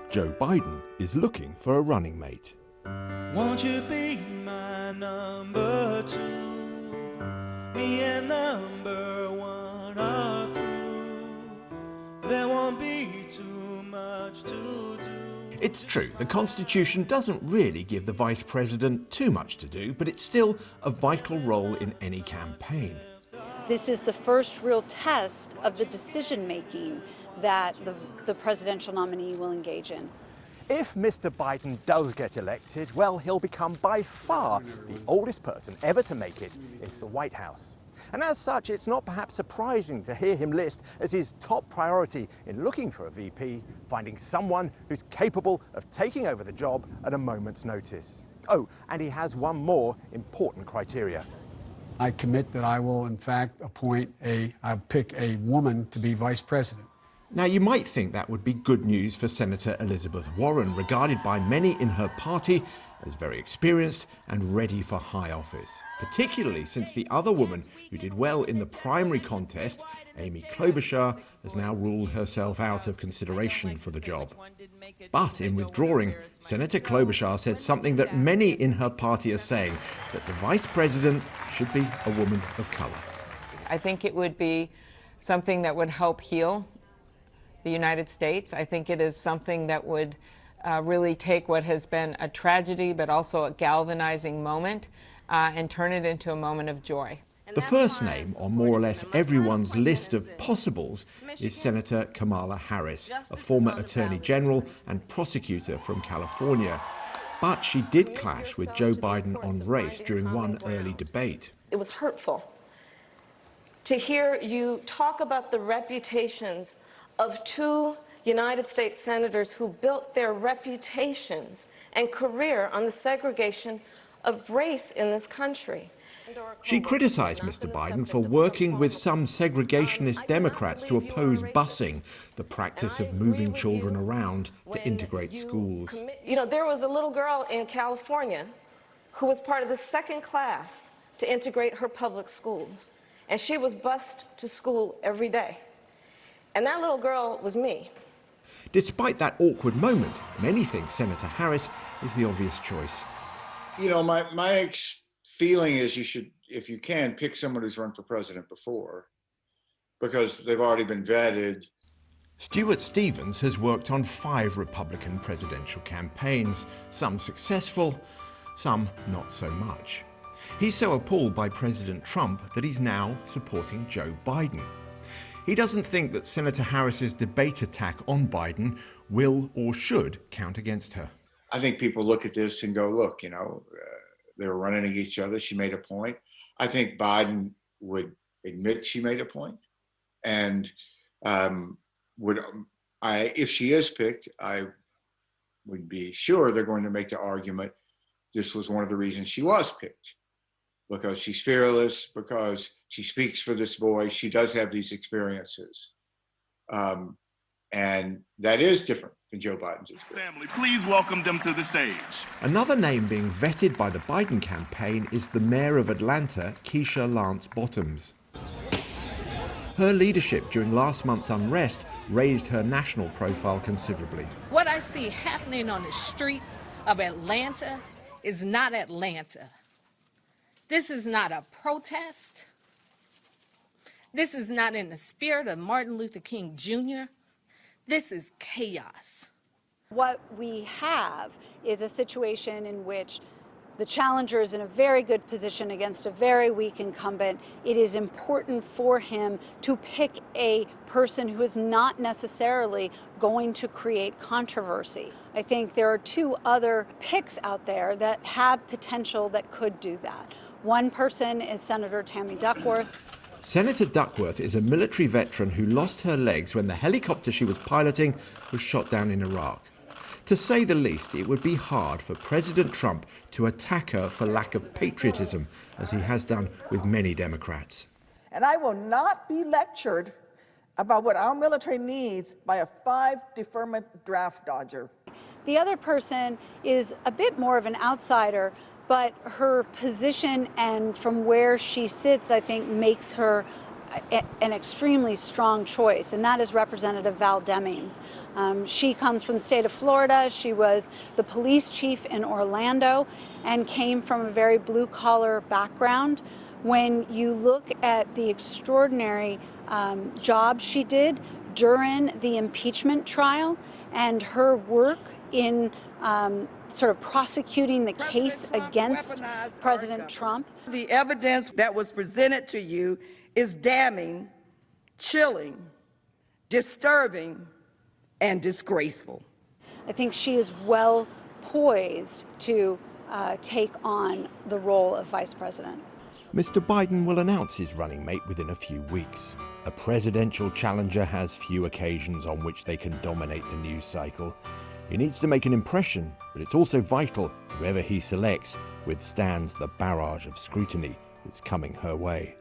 Joe Biden is looking for a running mate. Won't you be my number two? Me and number one are through. There won't be too much to do. It's true, the Constitution doesn't really give the Vice President too much to do, but it's still a vital role in any campaign. This is the first real test of the decision-making that the presidential nominee will engage in. If Mr. Biden does get elected, well, he'll become by far the oldest person ever to make it into the White House. And as such, it's not perhaps surprising to hear him list as his top priority in looking for a VP, finding someone who's capable of taking over the job at a moment's notice. Oh, and he has one more important criteria. I commit that I will, in fact, I'll pick a woman to be vice president. Now, you might think that would be good news for Senator Elizabeth Warren, regarded by many in her party as very experienced and ready for high office, particularly since the other woman who did well in the primary contest, Amy Klobuchar, has now ruled herself out of consideration for the job. But in withdrawing, Senator Klobuchar said something that many in her party are saying, that the vice president should be a woman of color. I think it would be something that would help heal the United States. I think it is something that would really take what has been a tragedy, but also a galvanizing moment, and turn it into a moment of joy. The first name on more or less everyone's list of possibles is Senator Kamala Harris, a former Attorney General and prosecutor from California. But she did clash with Joe Biden on race during one early debate. It was hurtful to hear you talk about the reputations of two United States senators who built their reputations and career on the segregation of race in this country. She criticized Mr. Biden for working with some segregationist Democrats to oppose busing, the practice of moving children around to integrate schools. You know, there was a little girl in California who was part of the second class to integrate her public schools, and she was bused to school every day. And that little girl was me. Despite that awkward moment, many think Senator Harris is the obvious choice. You know, my feeling is you should, if you can, pick someone who's run for president before, because they've already been vetted. Stuart Stevens has worked on 5 Republican presidential campaigns, some successful, some not so much. He's so appalled by President Trump that he's now supporting Joe Biden. He doesn't think that Senator Harris's debate attack on Biden will or should count against her. I think people look at this and go, look, you know, they were running against each other. She made a point. I think Biden would admit she made a point. And if she is picked, I would be sure they're going to make the argument this was one of the reasons she was picked. Because she's fearless, because she speaks for this voice, she does have these experiences. And that is different than Joe Biden's experience. Family, please welcome them to the stage. Another name being vetted by the Biden campaign is the mayor of Atlanta, Keisha Lance Bottoms. Her leadership during last month's unrest raised her national profile considerably. What I see happening on the streets of Atlanta is not Atlanta. This is not a protest. This is not in the spirit of Martin Luther King Jr. This is chaos. What we have is a situation in which the challenger is in a very good position against a very weak incumbent. It is important for him to pick a person who is not necessarily going to create controversy. I think there are 2 other picks out there that have potential that could do that. One person is Senator Tammy Duckworth. Senator Duckworth is a military veteran who lost her legs when the helicopter she was piloting was shot down in Iraq. To say the least, it would be hard for President Trump to attack her for lack of patriotism, as he has done with many Democrats. And I will not be lectured about what our military needs by a 5 deferment draft dodger. The other person is a bit more of an outsider, but her position and from where she sits, I think, makes her an extremely strong choice, and that is Representative Val Demings. She comes from the state of Florida. She was the police chief in Orlando and came from a very blue-collar background. When you look at the extraordinary job she did during the impeachment trial and her work in sort of prosecuting the case against President Trump. The evidence that was presented to you is damning, chilling, disturbing, and disgraceful. I think she is well poised to take on the role of vice president. Mr. Biden will announce his running mate within a few weeks. A presidential challenger has few occasions on which they can dominate the news cycle. He needs to make an impression, but it's also vital whoever he selects withstands the barrage of scrutiny that's coming her way.